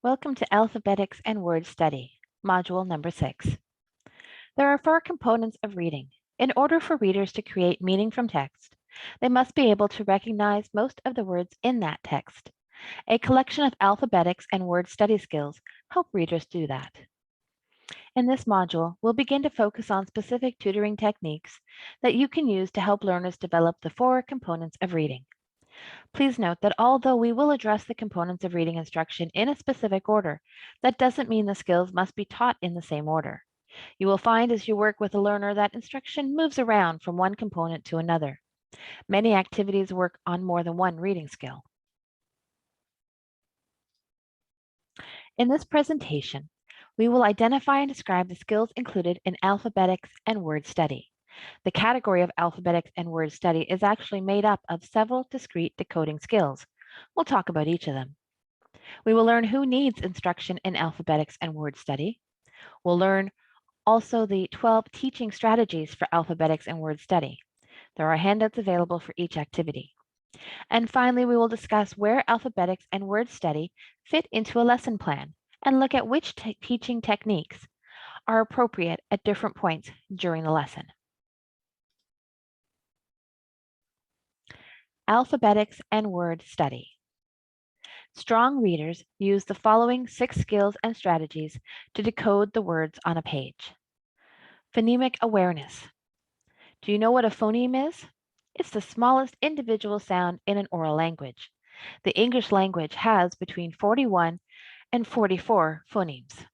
Welcome to Alphabetics and Word Study, Module number 6. There are 4 components of reading. In order for readers to create meaning from text, they must be able to recognize most of the words in that text. A collection of alphabetics and word study skills help readers do that. In this module, we'll begin to focus on specific tutoring techniques that you can use to help learners develop the 4 components of reading. Please note that although we will address the components of reading instruction in a specific order, that doesn't mean the skills must be taught in the same order. You will find as you work with a learner that instruction moves around from one component to another. Many activities work on more than one reading skill. In this presentation, we will identify and describe the skills included in alphabetics and word study. The category of alphabetics and word study is actually made up of several discrete decoding skills. We'll talk about each of them. We will learn who needs instruction in alphabetics and word study. We'll learn also the 12 teaching strategies for alphabetics and word study. There are handouts available for each activity. And finally, we will discuss where alphabetics and word study fit into a lesson plan and look at which teaching techniques are appropriate at different points during the lesson. Alphabetics and word study. Strong readers use the following 6 skills and strategies to decode the words on a page. Phonemic awareness. Do you know what a phoneme is? It's the smallest individual sound in an oral language. The English language has between 41 and 44 phonemes.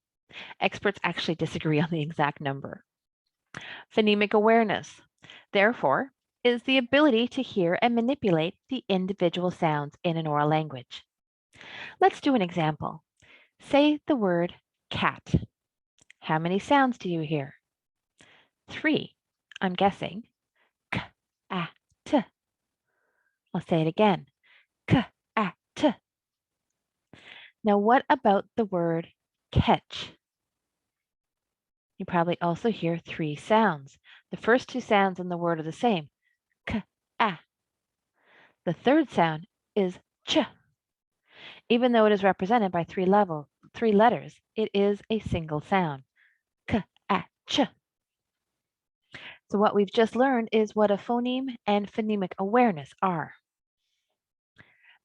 Experts actually disagree on the exact number. Phonemic awareness, therefore, is the ability to hear and manipulate the individual sounds in an oral language. Let's do an example. Say the word cat. How many sounds do you hear? 3, I'm guessing. K, a, t. I'll say it again. K, a, t. Now, what about the word catch? You probably also hear 3 sounds. The first 2 sounds in the word are the same. K, a. The third sound is ch. Even though it is represented by 3 letters, it is a single sound. K, a, ch. So what we've just learned is what a phoneme and phonemic awareness are.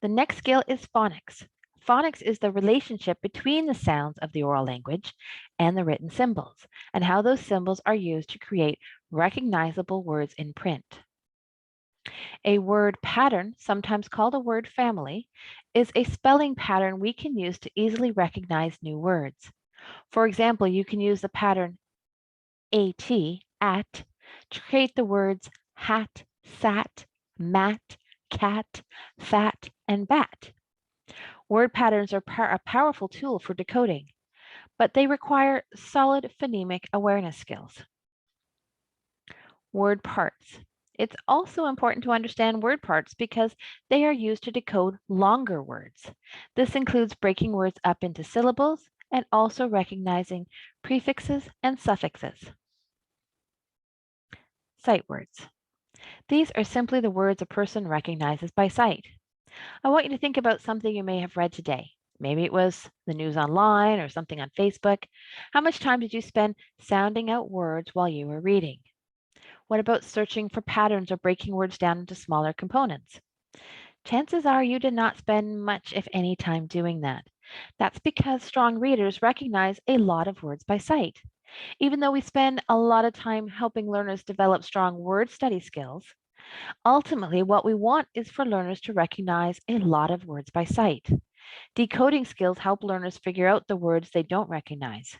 The next skill is phonics. Phonics is the relationship between the sounds of the oral language and the written symbols, and how those symbols are used to create recognizable words in print. A word pattern, sometimes called a word family, is a spelling pattern we can use to easily recognize new words. For example, you can use the pattern at, to create the words hat, sat, mat, cat, fat, and bat. Word patterns are a powerful tool for decoding, but they require solid phonemic awareness skills. Word parts. It's also important to understand word parts because they are used to decode longer words. This includes breaking words up into syllables and also recognizing prefixes and suffixes. Sight words. These are simply the words a person recognizes by sight. I want you to think about something you may have read today. Maybe it was the news online or something on Facebook. How much time did you spend sounding out words while you were reading? What about searching for patterns or breaking words down into smaller components? Chances are you did not spend much, if any, time doing that. That's because strong readers recognize a lot of words by sight. Even though we spend a lot of time helping learners develop strong word study skills, ultimately what we want is for learners to recognize a lot of words by sight. Decoding skills help learners figure out the words they don't recognize.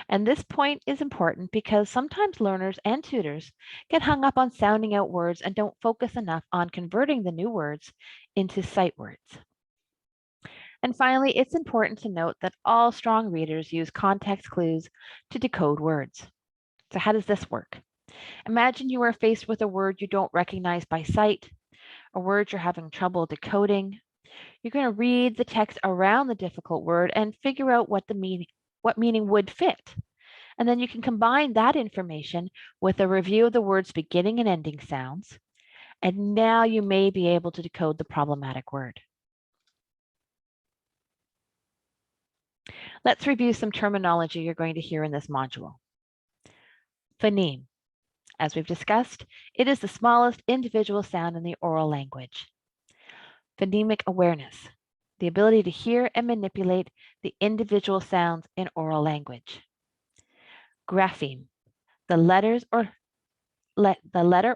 And this point is important because sometimes learners and tutors get hung up on sounding out words and don't focus enough on converting the new words into sight words. And finally, it's important to note that all strong readers use context clues to decode words. So how does this work? Imagine you are faced with a word you don't recognize by sight, a word you're having trouble decoding. You're going to read the text around the difficult word and figure out what meaning would fit. And then you can combine that information with a review of the word's beginning and ending sounds. And now you may be able to decode the problematic word. Let's review some terminology you're going to hear in this module. Phoneme. As we've discussed, it is the smallest individual sound in the oral language. Phonemic awareness, the ability to hear and manipulate the individual sounds in oral language. Grapheme, the letter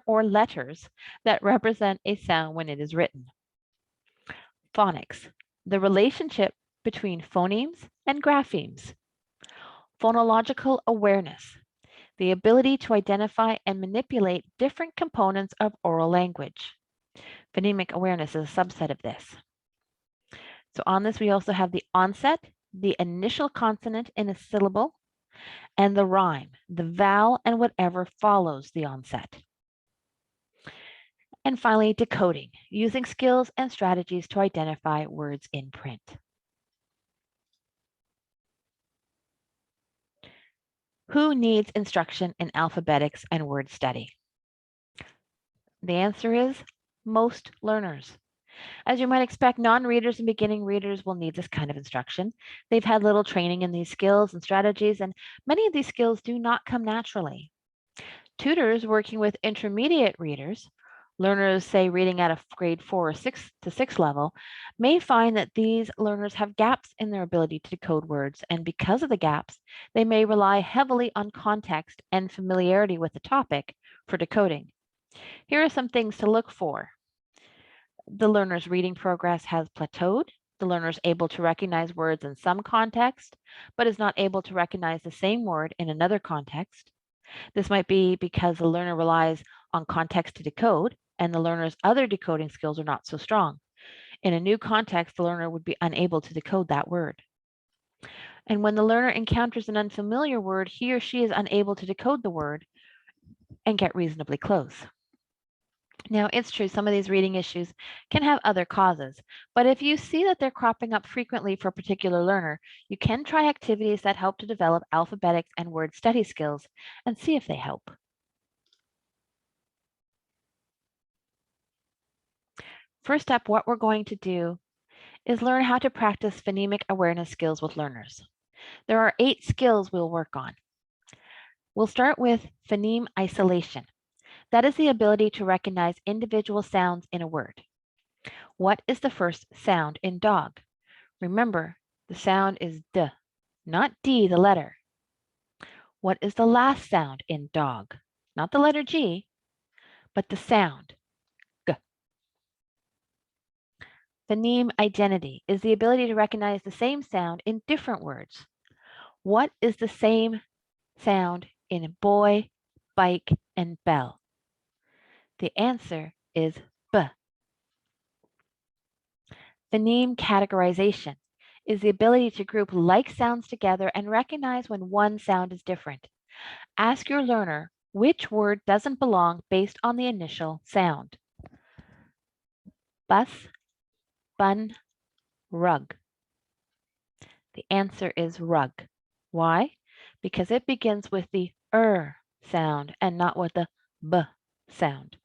or letters that represent a sound when it is written. Phonics, the relationship between phonemes and graphemes. Phonological awareness, the ability to identify and manipulate different components of oral language. Phonemic awareness is a subset of this. So on this, we also have the onset, the initial consonant in a syllable, and the rhyme, the vowel and whatever follows the onset. And finally, decoding, using skills and strategies to identify words in print. Who needs instruction in alphabetics and word study? The answer is most learners. As you might expect, non-readers and beginning readers will need this kind of instruction. They've had little training in these skills and strategies, and many of these skills do not come naturally. Tutors working with intermediate readers, learners, say, reading at a grade 4 or 6 to 6 level, may find that these learners have gaps in their ability to decode words, and because of the gaps, they may rely heavily on context and familiarity with the topic for decoding. Here are some things to look for. The learner's reading progress has plateaued. The learner is able to recognize words in some context, but is not able to recognize the same word in another context. This might be because the learner relies on context to decode, and the learner's other decoding skills are not so strong. In a new context, the learner would be unable to decode that word. And when the learner encounters an unfamiliar word, he or she is unable to decode the word and get reasonably close. Now, it's true some of these reading issues can have other causes, but if you see that they're cropping up frequently for a particular learner, you can try activities that help to develop alphabetics and word study skills and see if they help. First up, what we're going to do is learn how to practice phonemic awareness skills with learners. There are 8 skills we'll work on. We'll start with phoneme isolation. That is the ability to recognize individual sounds in a word. What is the first sound in dog? Remember, the sound is D, not D, the letter. What is the last sound in dog? Not the letter G, but the sound, G. Phoneme identity is the ability to recognize the same sound in different words. What is the same sound in boy, bike, and bell? The answer is B. Phoneme categorization is the ability to group like sounds together and recognize when one sound is different. Ask your learner which word doesn't belong based on the initial sound. Bus, bun, rug. The answer is rug. Why? Because it begins with the sound and not with the b sound.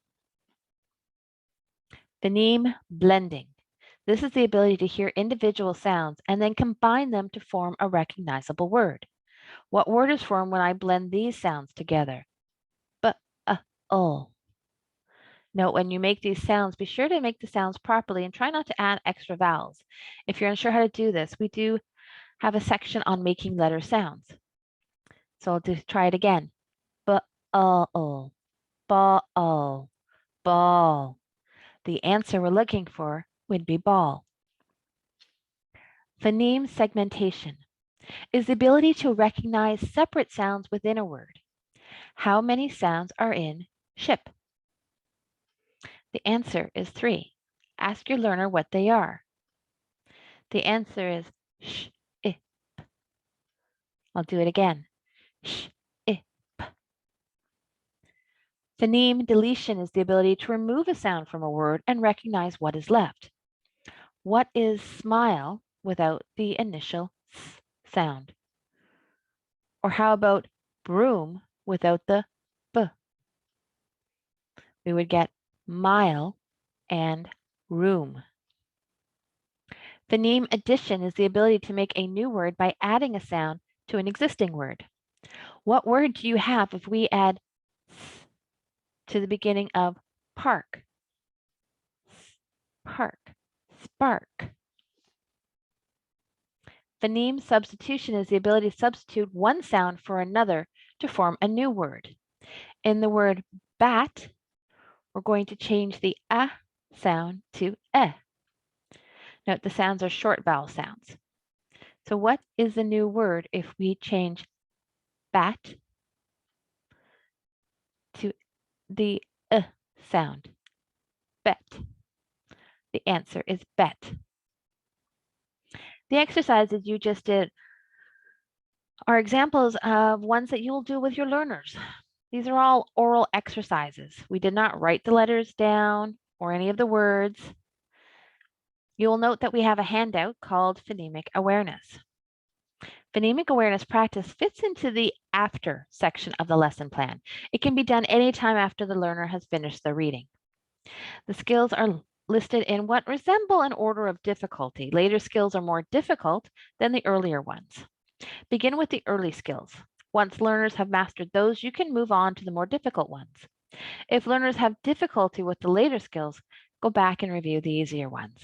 Phoneme blending. This is the ability to hear individual sounds and then combine them to form a recognizable word. What word is formed when I blend these sounds together? Note when you make these sounds, be sure to make the sounds properly and try not to add extra vowels. If you're unsure how to do this, we do have a section on making letter sounds. So I'll try it again. B-all, ball, ball. The answer we're looking for would be ball. Phoneme segmentation is the ability to recognize separate sounds within a word. How many sounds are in ship? The answer is 3. Ask your learner what they are. The answer is sh, ip. I'll do it again. Sh, ip. Phoneme deletion is the ability to remove a sound from a word and recognize what is left. What is smile without the initial s sound? Or how about broom without the b? We would get mile and room. Phoneme addition is the ability to make a new word by adding a sound to an existing word. What word do you have if we add s to the beginning of park? Park, spark. Phoneme substitution is the ability to substitute one sound for another to form a new word. In the word bat, we're going to change the a sound to eh. Note the sounds are short vowel sounds. So what is the new word if we change bat to the sound? Bet. The answer is bet. The exercises you just did are examples of ones that you'll do with your learners. These are all oral exercises. We did not write the letters down or any of the words. You will note that we have a handout called Phonemic Awareness. Phonemic awareness practice fits into the after section of the lesson plan. It can be done anytime after the learner has finished their reading. The skills are listed in what resemble an order of difficulty. Later skills are more difficult than the earlier ones. Begin with the early skills. Once learners have mastered those, you can move on to the more difficult ones. If learners have difficulty with the later skills, go back and review the easier ones.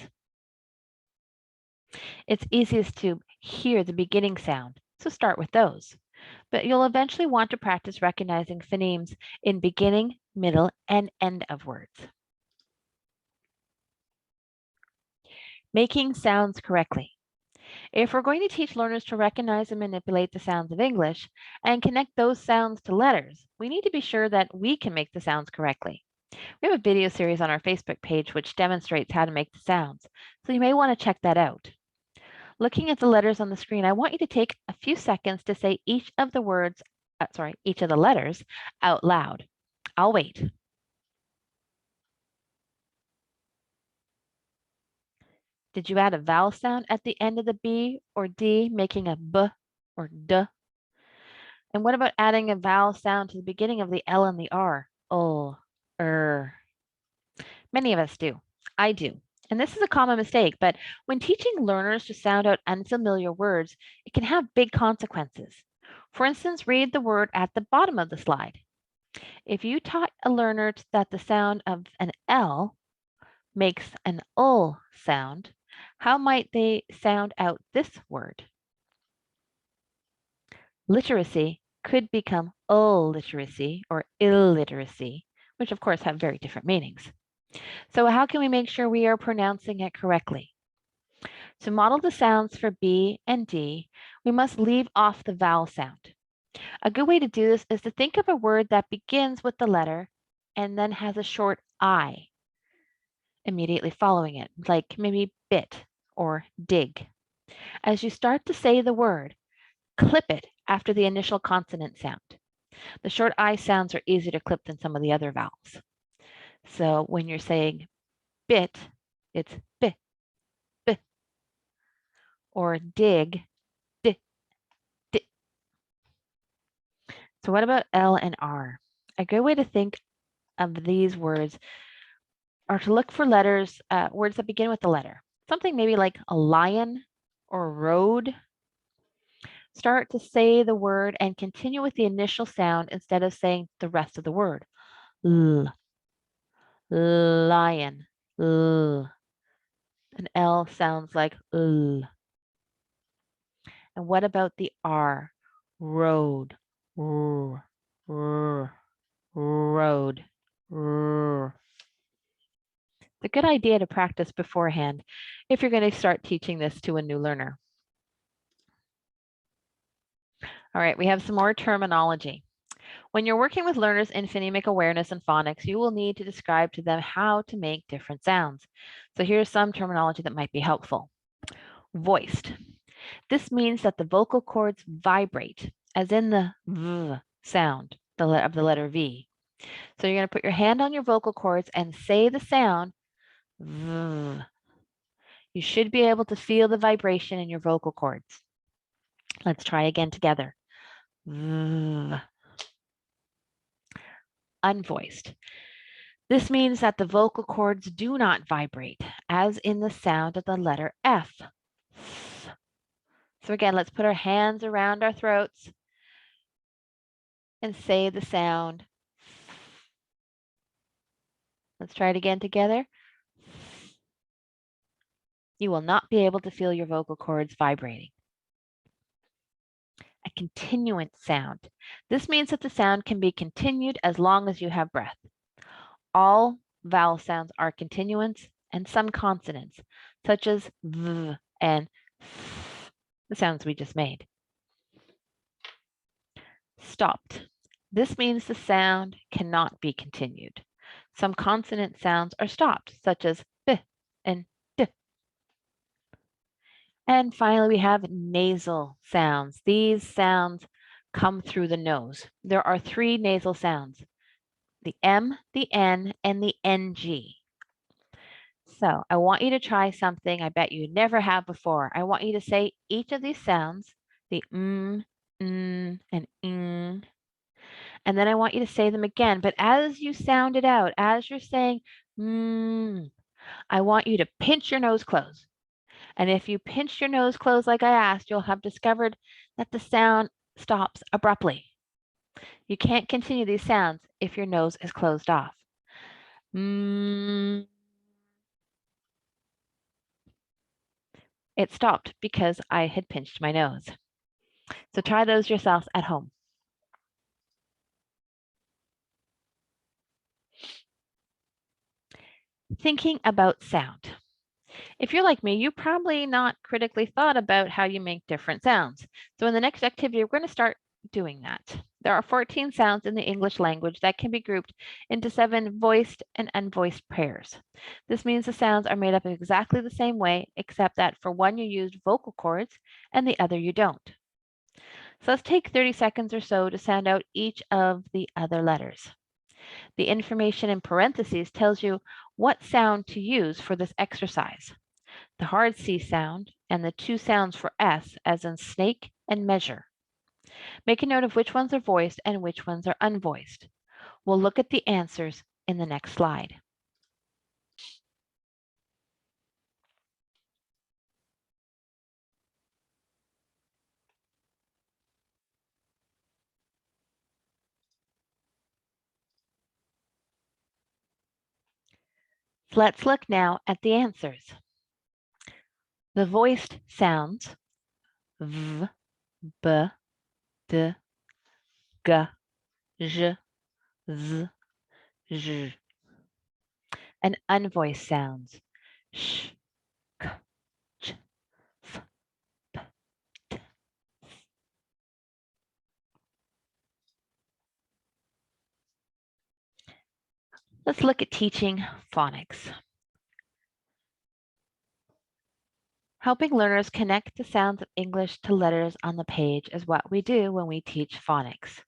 It's easiest to hear the beginning sound, so start with those. But you'll eventually want to practice recognizing phonemes in beginning, middle, and end of words. Making sounds correctly. If we're going to teach learners to recognize and manipulate the sounds of English and connect those sounds to letters, we need to be sure that we can make the sounds correctly. We have a video series on our Facebook page which demonstrates how to make the sounds, so you may want to check that out. Looking at the letters on the screen, I want you to take a few seconds to say each of the letters out loud. I'll wait. Did you add a vowel sound at the end of the B or D, making a B or D? And what about adding a vowel sound to the beginning of the L and the R? Many of us do. I do. And this is a common mistake, but when teaching learners to sound out unfamiliar words, it can have big consequences. For instance, read the word at the bottom of the slide. If you taught a learner that the sound of an L makes an ul sound, how might they sound out this word? Literacy could become illiteracy or illiteracy, which of course have very different meanings. So how can we make sure we are pronouncing it correctly? To model the sounds for B and D, we must leave off the vowel sound. A good way to do this is to think of a word that begins with the letter and then has a short I immediately following it, like maybe bit or dig. As you start to say the word, clip it after the initial consonant sound. The short I sounds are easier to clip than some of the other vowels. So when you're saying bit, it's b, b, or dig, d, d. So what about L and R? A good way to think of these words are to look for letters, words that begin with the letter. Something maybe like a lion or road. Start to say the word and continue with the initial sound instead of saying the rest of the word. L, lion, L. An L sounds like L. And what about the R? Road, R, R, road, R. It's a good idea to practice beforehand if you're going to start teaching this to a new learner. All right, we have some more terminology. When you're working with learners in phonemic awareness and phonics, you will need to describe to them how to make different sounds. So here's some terminology that might be helpful. Voiced. This means that the vocal cords vibrate, as in the V sound of the letter V. So you're going to put your hand on your vocal cords and say the sound V. You should be able to feel the vibration in your vocal cords. Let's try again together. V. Unvoiced. This means that the vocal cords do not vibrate, as in the sound of the letter F. So again, let's put our hands around our throats and say the sound. Let's try it again together. You will not be able to feel your vocal cords vibrating. A continuant sound. This means that the sound can be continued as long as you have breath. All vowel sounds are continuants, and some consonants, such as v and f, the sounds we just made. Stopped. This means the sound cannot be continued. Some consonant sounds are stopped, such as b and d. And finally, we have nasal sounds. These sounds come through the nose. There are 3 nasal sounds, the M, the N, and the NG. So I want you to try something I bet you never have before. I want you to say each of these sounds, the and ing, and then I want you to say them again. But as you sound it out, as you're saying I want you to pinch your nose closed. And if you pinch your nose closed like I asked, you'll have discovered that the sound stops abruptly. You can't continue these sounds if your nose is closed off. It stopped because I had pinched my nose. So try those yourselves at home. Thinking about sound. If you're like me, you probably not critically thought about how you make different sounds. So in the next activity, we're going to start doing that. There are 14 sounds in the English language that can be grouped into 7 voiced and unvoiced pairs. This means the sounds are made up in exactly the same way, except that for one you used vocal cords and the other you don't. So let's take 30 seconds or so to sound out each of the other letters. The information in parentheses tells you what sound to use for this exercise. The hard C sound and the 2 sounds for S, as in snake and measure. Make a note of which ones are voiced and which ones are unvoiced. We'll look at the answers in the next slide. So let's look now at the answers. The voiced sounds V, B, D, G, J, Z, J, and unvoiced sounds sh, k, ch, f, p, t. Let's look at teaching phonics. Helping learners connect the sounds of English to letters on the page is what we do when we teach phonics.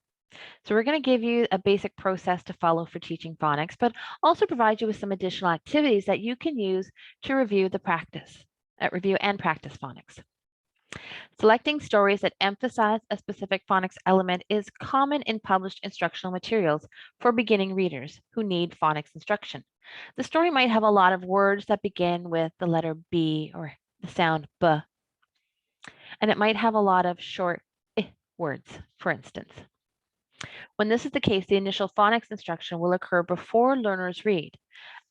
So we're going to give you a basic process to follow for teaching phonics, but also provide you with some additional activities that you can use to review and practice phonics. Selecting stories that emphasize a specific phonics element is common in published instructional materials for beginning readers who need phonics instruction. The story might have a lot of words that begin with the letter B or the sound B, and it might have a lot of short I words, for instance. When this is the case, the initial phonics instruction will occur before learners read.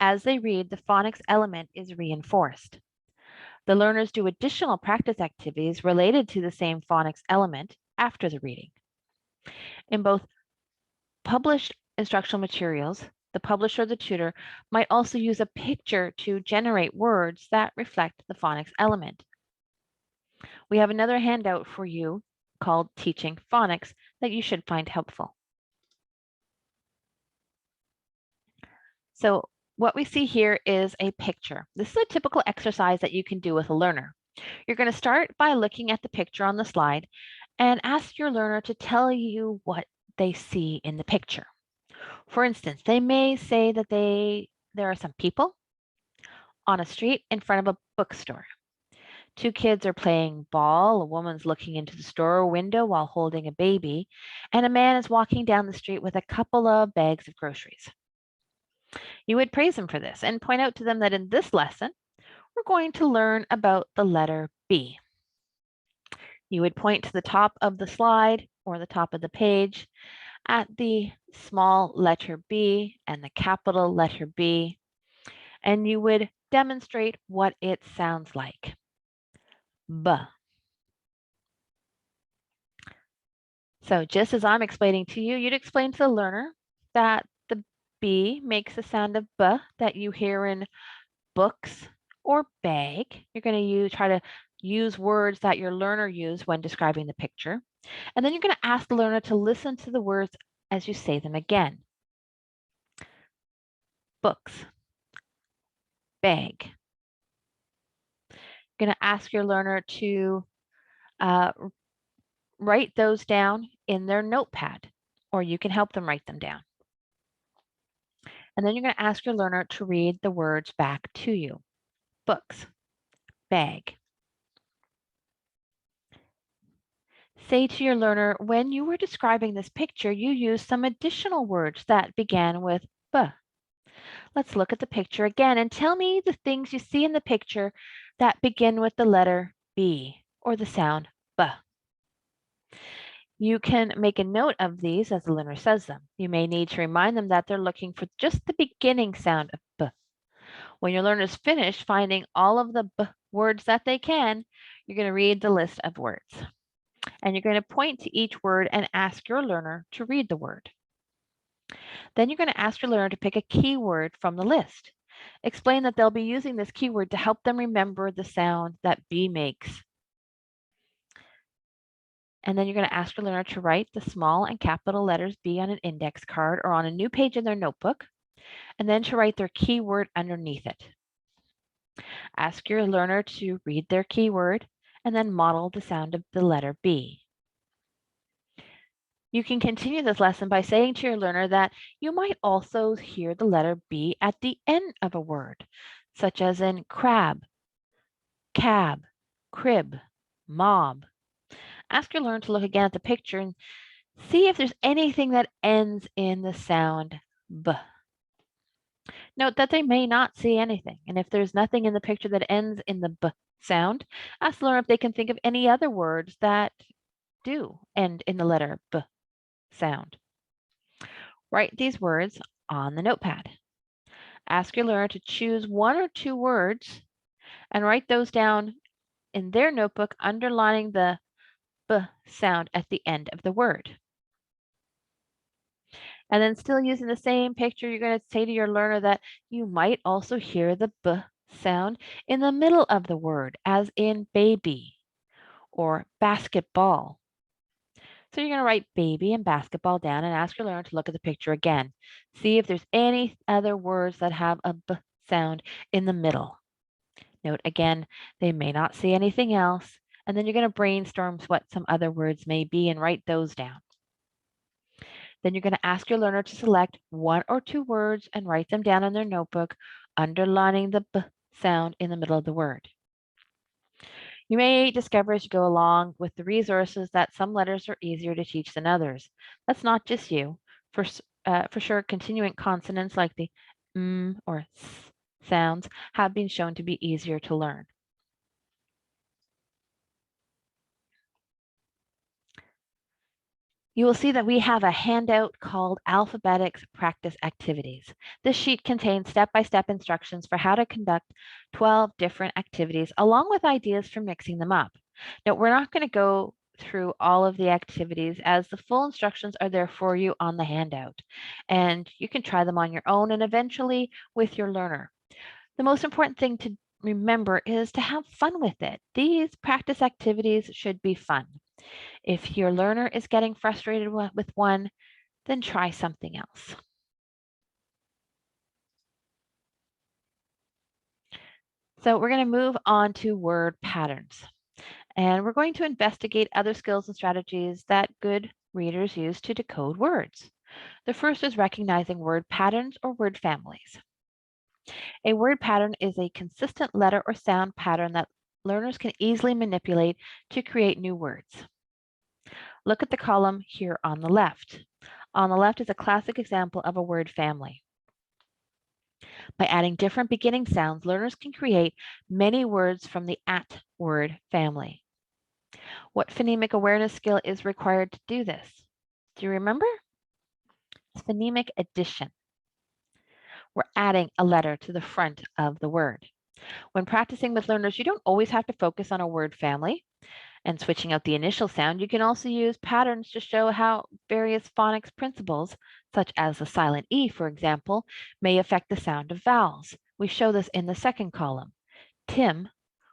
As they read, the phonics element is reinforced. The learners do additional practice activities related to the same phonics element after the reading. In both published instructional materials, the publisher or the tutor might also use a picture to generate words that reflect the phonics element. We have another handout for you called Teaching Phonics that you should find helpful. So what we see here is a picture. This is a typical exercise that you can do with a learner. You're going to start by looking at the picture on the slide and ask your learner to tell you what they see in the picture. For instance, they may say that there are some people on a street in front of a bookstore. 2 kids are playing ball, a woman's looking into the store window while holding a baby, and a man is walking down the street with a couple of bags of groceries. You would praise them for this and point out to them that in this lesson, we're going to learn about the letter B. You would point to the top of the slide or the top of the page at the small letter B and the capital letter B, and you would demonstrate what it sounds like. B. So just as I'm explaining to you, you'd explain to the learner that the B makes the sound of B that you hear in books or bag. You're going to try to use words that your learner used when describing the picture. And then you're going to ask the learner to listen to the words as you say them again. Books, bag. You're going to ask your learner to write those down in their notepad, or you can help them write them down. And then you're going to ask your learner to read the words back to you. Books, bag. Say to your learner, when you were describing this picture, you used some additional words that began with B. Let's look at the picture again and tell me the things you see in the picture that begin with the letter B or the sound B. You can make a note of these as the learner says them. You may need to remind them that they're looking for just the beginning sound of B. When your learner's finished finding all of the B words that they can, you're going to read the list of words. And you're going to point to each word and ask your learner to read the word. Then you're going to ask your learner to pick a keyword from the list. Explain that they'll be using this keyword to help them remember the sound that B makes. And then you're going to ask your learner to write the small and capital letters B on an index card or on a new page in their notebook, and then to write their keyword underneath it. Ask your learner to read their keyword and then model the sound of the letter B. You can continue this lesson by saying to your learner that you might also hear the letter B at the end of a word, such as in crab, cab, crib, mob. Ask your learner to look again at the picture and see if there's anything that ends in the sound B. Note that they may not see anything, and if there's nothing in the picture that ends in the B sound, ask the learner if they can think of any other words that do end in the letter B sound. Write these words on the notepad. Ask your learner to choose one or two words and write those down in their notebook, underlining the B sound at the end of the word. And then still using the same picture, you're going to say to your learner that you might also hear the B sound in the middle of the word, as in baby or basketball. So you're going to write baby and basketball down and ask your learner to look at the picture again. See if there's any other words that have a B sound in the middle. Note again, they may not see anything else. And then you're going to brainstorm what some other words may be and write those down. Then you're going to ask your learner to select one or two words and write them down in their notebook, underlining the B sound in the middle of the word. You may discover as you go along with the resources that some letters are easier to teach than others. That's not just you. For sure, continuant consonants like the or S sounds have been shown to be easier to learn. You will see that we have a handout called Alphabetics Practice Activities. This sheet contains step-by-step instructions for how to conduct 12 different activities, along with ideas for mixing them up. Now, we're not going to go through all of the activities as the full instructions are there for you on the handout, and you can try them on your own and eventually with your learner. The most important thing to remember is to have fun with it. These practice activities should be fun. If your learner is getting frustrated with one, then try something else. So we're going to move on to word patterns. And we're going to investigate other skills and strategies that good readers use to decode words. The first is recognizing word patterns or word families. A word pattern is a consistent letter or sound pattern that learners can easily manipulate to create new words. Look at the column here on the left. On the left is a classic example of a word family. By adding different beginning sounds, learners can create many words from the at word family. What phonemic awareness skill is required to do this? Do you remember? It's phonemic addition. We're adding a letter to the front of the word. When practicing with learners, you don't always have to focus on a word family and switching out the initial sound. You can also use patterns to show how various phonics principles, such as the silent E, for example, may affect the sound of vowels. We show this in the second column. Tim,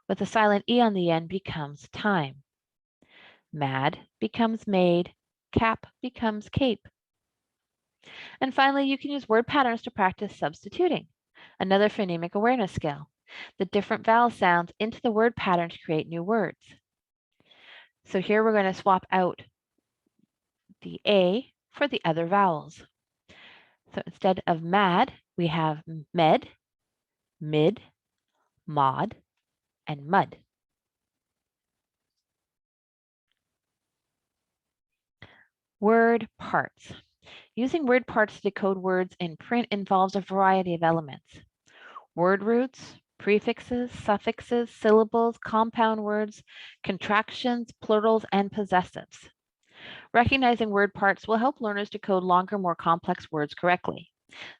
with a silent E on the end, becomes time. Mad becomes made. Cap becomes cape. And finally, you can use word patterns to practice substituting, another phonemic awareness skill. The different vowel sounds into the word pattern to create new words. So here we're going to swap out the A for the other vowels. So instead of mad, we have med, mid, mod, and mud. Word parts. Using word parts to decode words in print involves a variety of elements. Word roots, prefixes, suffixes, syllables, compound words, contractions, plurals, and possessives. Recognizing word parts will help learners decode longer, more complex words correctly.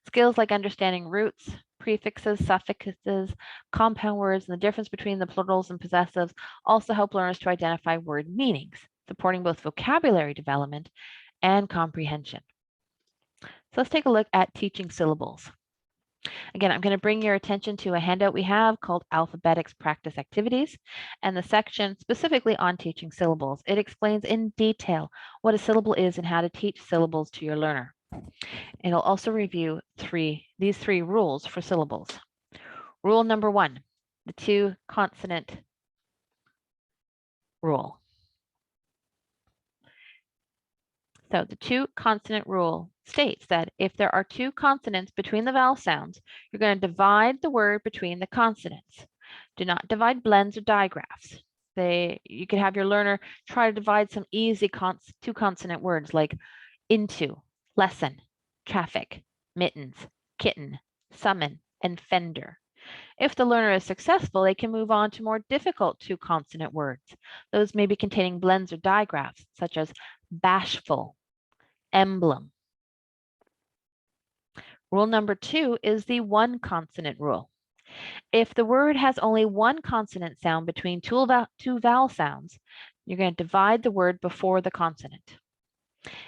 Skills like understanding roots, prefixes, suffixes, compound words, and the difference between the plurals and possessives also help learners to identify word meanings, supporting both vocabulary development and comprehension. So let's take a look at teaching syllables. Again, I'm going to bring your attention to a handout we have called Alphabetics Practice Activities and the section specifically on teaching syllables. It explains in detail what a syllable is and how to teach syllables to your learner. It'll also review these three rules for syllables. Rule number 1, the 2 consonant rule. So the 2 consonant rule states that if there are 2 consonants between the vowel sounds, you're going to divide the word between the consonants. Do not divide blends or digraphs. You could have your learner try to divide some easy 2 consonant words like into, lesson, traffic, mittens, kitten, summon, and fender. If the learner is successful, they can move on to more difficult 2 consonant words. Those may be containing blends or digraphs, such as bashful, emblem. Rule number 2 is the 1 consonant rule. If the word has only 1 consonant sound between 2 vowel sounds, you're going to divide the word before the consonant.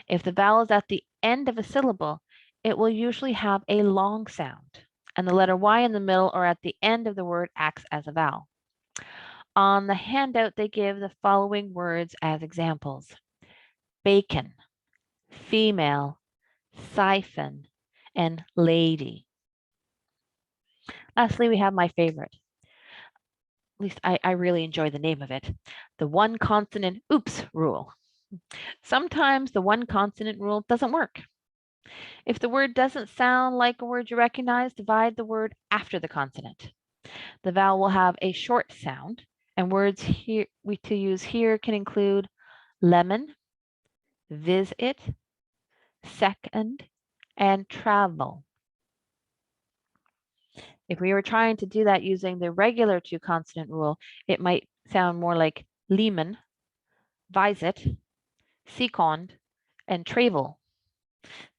If the vowel is at the end of a syllable, it will usually have a long sound, and the letter Y in the middle or at the end of the word acts as a vowel. On the handout, they give the following words as examples: bacon, female, siphon, and lady. Lastly, we have my favorite. At least I really enjoy the name of it. The 1 consonant oops rule. Sometimes the 1 consonant rule doesn't work. If the word doesn't sound like a word you recognize, divide the word after the consonant. The vowel will have a short sound, and words here to use here can include lemon, visit, second, and travel. If we were trying to do that using the regular 2 consonant rule, it might sound more like Lehman, visit, second, and travel.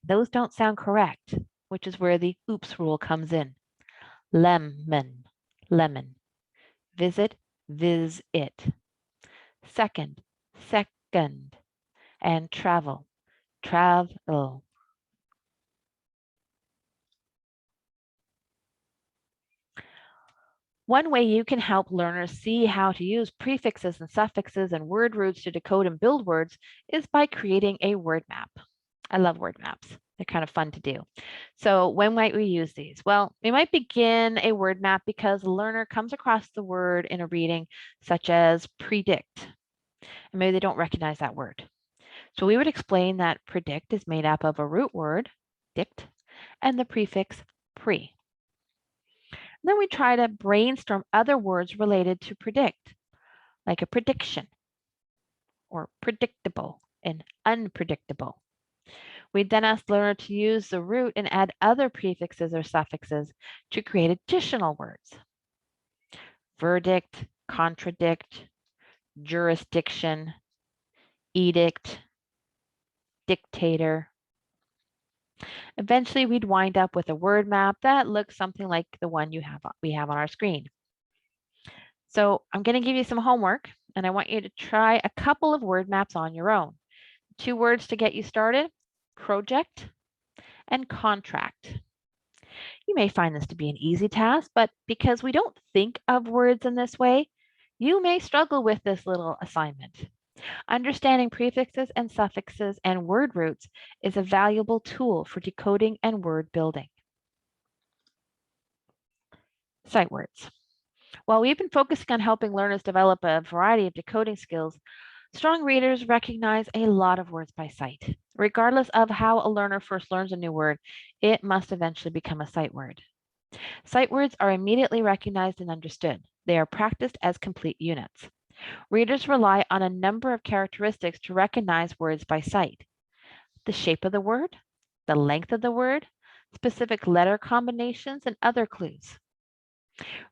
Those don't sound correct, which is where the oops rule comes in. Lemon, lemon. Visit, visit. Second, second. And travel, travel. One way you can help learners see how to use prefixes and suffixes and word roots to decode and build words is by creating a word map. I love word maps. They're kind of fun to do. So when might we use these? Well, we might begin a word map because the learner comes across the word in a reading such as predict, and maybe they don't recognize that word. So we would explain that predict is made up of a root word, dict, and the prefix pre. Then we try to brainstorm other words related to predict, like a prediction, or predictable and unpredictable. We then ask the learner to use the root and add other prefixes or suffixes to create additional words. Verdict, contradict, jurisdiction, edict, dictator. Eventually, we'd wind up with a word map that looks something like the one we have on our screen. So I'm going to give you some homework, and I want you to try a couple of word maps on your own. 2 words to get you started: project and contract. You may find this to be an easy task, but because we don't think of words in this way, you may struggle with this little assignment. Understanding prefixes and suffixes and word roots is a valuable tool for decoding and word building. Sight words. While we've been focusing on helping learners develop a variety of decoding skills, strong readers recognize a lot of words by sight. Regardless of how a learner first learns a new word, it must eventually become a sight word. Sight words are immediately recognized and understood. They are practiced as complete units. Readers rely on a number of characteristics to recognize words by sight: the shape of the word, the length of the word, specific letter combinations, and other clues.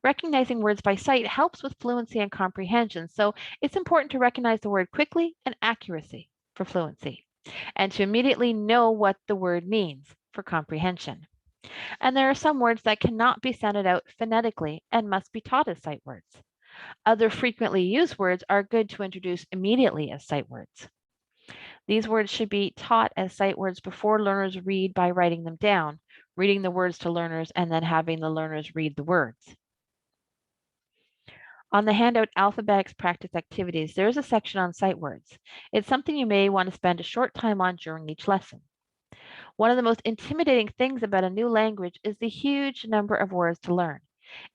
Recognizing words by sight helps with fluency and comprehension, so it's important to recognize the word quickly and accuracy for fluency, and to immediately know what the word means for comprehension. And there are some words that cannot be sounded out phonetically and must be taught as sight words. Other frequently used words are good to introduce immediately as sight words. These words should be taught as sight words before learners read by writing them down, reading the words to learners, and then having the learners read the words. On the handout Alphabetics Practice Activities, there is a section on sight words. It's something you may want to spend a short time on during each lesson. One of the most intimidating things about a new language is the huge number of words to learn.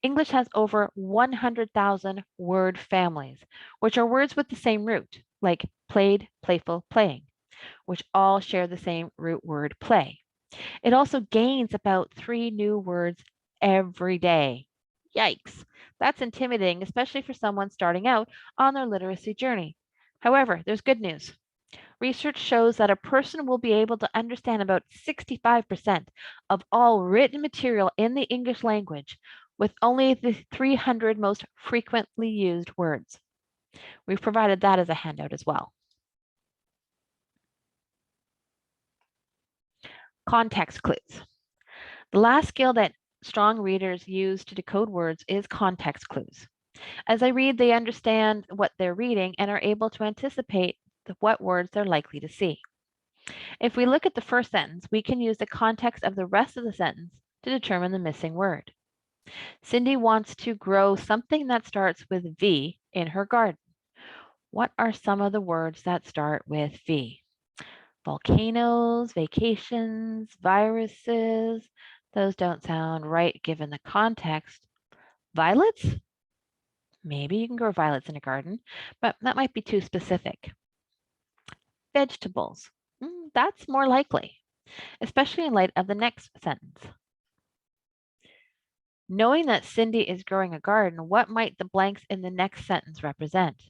English has over 100,000 word families, which are words with the same root, like played, playful, playing, which all share the same root word play. It also gains about 3 new words every day. Yikes! That's intimidating, especially for someone starting out on their literacy journey. However, there's good news. Research shows that a person will be able to understand about 65% of all written material in the English language with only the 300 most frequently used words. We've provided that as a handout as well. Context clues. The last skill that strong readers use to decode words is context clues. As they read, they understand what they're reading and are able to anticipate what words they're likely to see. If we look at the first sentence, we can use the context of the rest of the sentence to determine the missing word. Cindy wants to grow something that starts with V in her garden. What are some of the words that start with V? Volcanoes, vacations, viruses. Those don't sound right given the context. Violets? Maybe you can grow violets in a garden, but that might be too specific. Vegetables. That's more likely, especially in light of the next sentence. Knowing that Cindy is growing a garden, what might the blanks in the next sentence represent?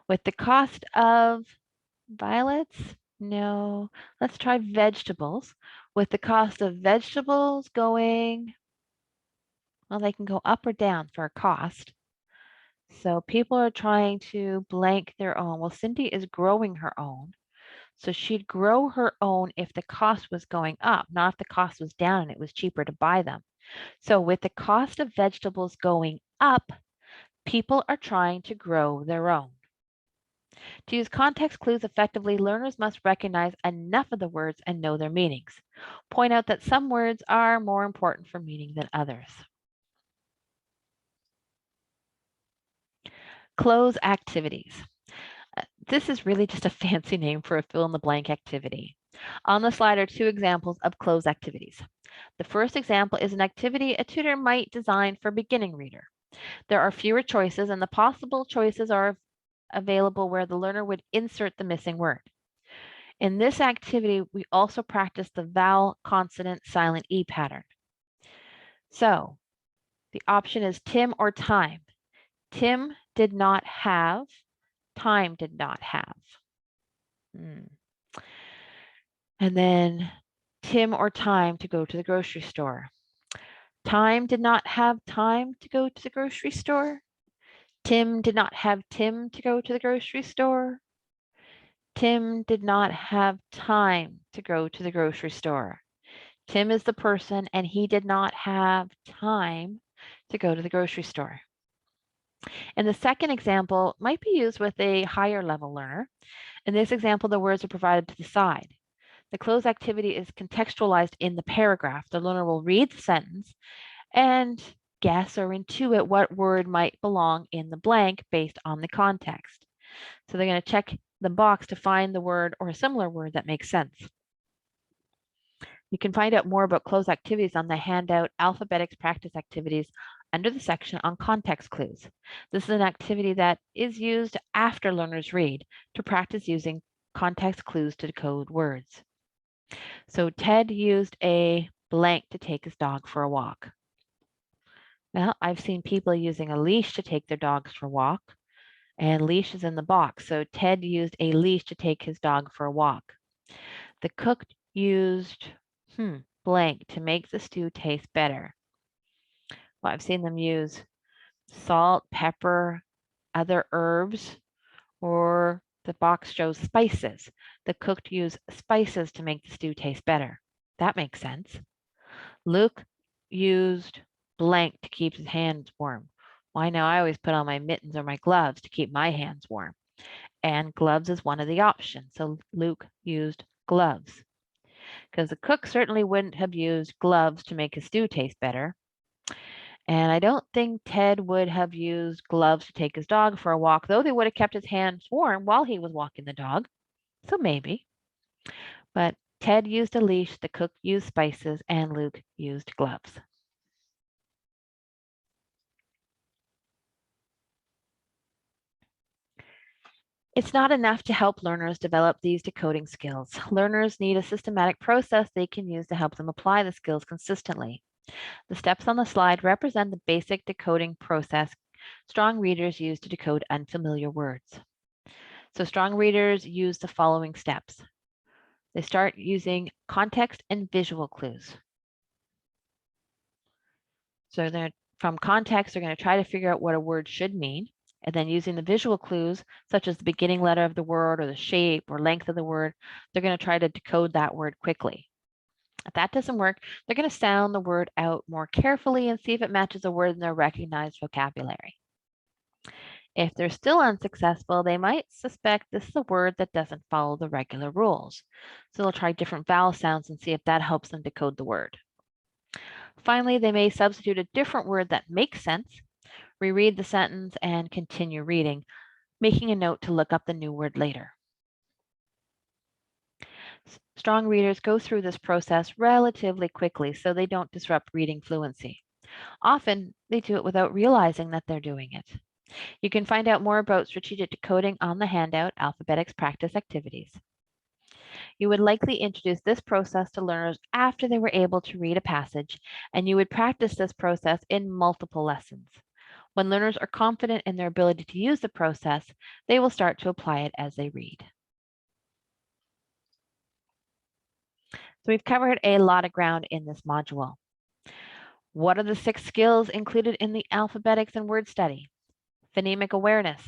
With the cost of violets? No. Let's try vegetables. With the cost of vegetables going, well, they can go up or down for a cost. So people are trying to blank their own. Well, Cindy is growing her own. So she'd grow her own if the cost was going up, not if the cost was down and it was cheaper to buy them. So with the cost of vegetables going up, people are trying to grow their own. To use context clues effectively, learners must recognize enough of the words and know their meanings. Point out that some words are more important for meaning than others. CLOZE activities. This is really just a fancy name for a fill-in-the-blank activity. On the slide are 2 examples of CLOZE activities. The first example is an activity a tutor might design for a beginning reader. There are fewer choices, and the possible choices are available where the learner would insert the missing word. In this activity, we also practice the vowel, consonant, silent E pattern. So the option is Tim or time. Tim did not have, time did not have. And then Tim or time to go to the grocery store. Time did not have time to go to the grocery store. Tim did not have Tim to go to the grocery store. Tim did not have time to go to the grocery store. Tim is the person and he did not have time to go to the grocery store. And the second example might be used with a higher level learner. In this example, the words are provided to the side. The cloze activity is contextualized in the paragraph. The learner will read the sentence and guess or intuit what word might belong in the blank based on the context. So they're going to check the box to find the word or a similar word that makes sense. You can find out more about cloze activities on the handout Alphabetics Practice Activities under the section on context clues. This is an activity that is used after learners read to practice using context clues to decode words. So Ted used a blank to take his dog for a walk. Well, I've seen people using a leash to take their dogs for a walk, and leash is in the box. So Ted used a leash to take his dog for a walk. The cook used blank to make the stew taste better. Well, I've seen them use salt, pepper, other herbs, or the box shows spices. The cook used spices to make the stew taste better. That makes sense. Luke used blank to keep his hands warm. Why now I always put on my mittens or my gloves to keep my hands warm. And gloves is one of the options. So Luke used gloves. Because the cook certainly wouldn't have used gloves to make his stew taste better. And I don't think Ted would have used gloves to take his dog for a walk, though they would have kept his hands warm while he was walking the dog. So maybe. But Ted used a leash, the cook used spices, and Luke used gloves. It's not enough to help learners develop these decoding skills. Learners need a systematic process they can use to help them apply the skills consistently. The steps on the slide represent the basic decoding process strong readers use to decode unfamiliar words. So strong readers use the following steps. They start using context and visual clues. So from context, they're going to try to figure out what a word should mean. And then using the visual clues, such as the beginning letter of the word or the shape or length of the word, they're going to try to decode that word quickly. If that doesn't work, they're going to sound the word out more carefully and see if it matches a word in their recognized vocabulary. If they're still unsuccessful, they might suspect this is a word that doesn't follow the regular rules. So they'll try different vowel sounds and see if that helps them decode the word. Finally, they may substitute a different word that makes sense, reread the sentence, and continue reading, making a note to look up the new word later. Strong readers go through this process relatively quickly so they don't disrupt reading fluency. Often, they do it without realizing that they're doing it. You can find out more about strategic decoding on the handout Alphabetics Practice Activities. You would likely introduce this process to learners after they were able to read a passage, and you would practice this process in multiple lessons. When learners are confident in their ability to use the process, they will start to apply it as they read. So we've covered a lot of ground in this module. What are the 6 skills included in the alphabetics and word study? Phonemic awareness,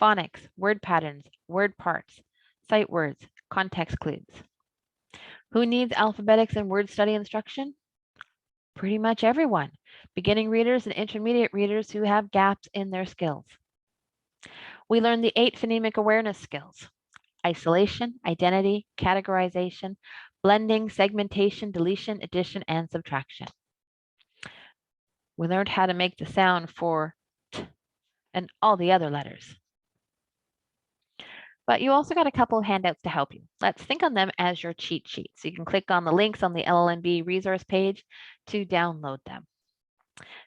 phonics, word patterns, word parts, sight words, context clues. Who needs alphabetics and word study instruction? Pretty much everyone. Beginning readers and intermediate readers who have gaps in their skills. We learned the 8 phonemic awareness skills: isolation, identity, categorization, blending, segmentation, deletion, addition, and subtraction. We learned how to make the sound for t and all the other letters. But you also got a couple of handouts to help you. Let's think on them as your cheat sheets. You can click on the links on the LLNB resource page to download them.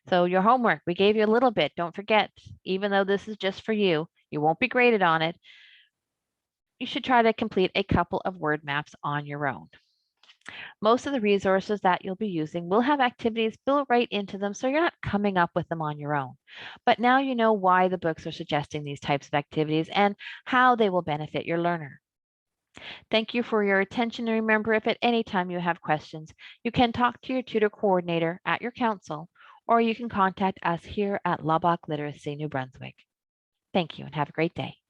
So your homework, we gave you a little bit. Don't forget, even though this is just for you, you won't be graded on it. You should try to complete a couple of word maps on your own. Most of the resources that you'll be using will have activities built right into them, so you're not coming up with them on your own. But now you know why the books are suggesting these types of activities and how they will benefit your learner. Thank you for your attention, and remember, if at any time you have questions, you can talk to your tutor coordinator at your council, or you can contact us here at Lubbock Literacy New Brunswick. Thank you and have a great day.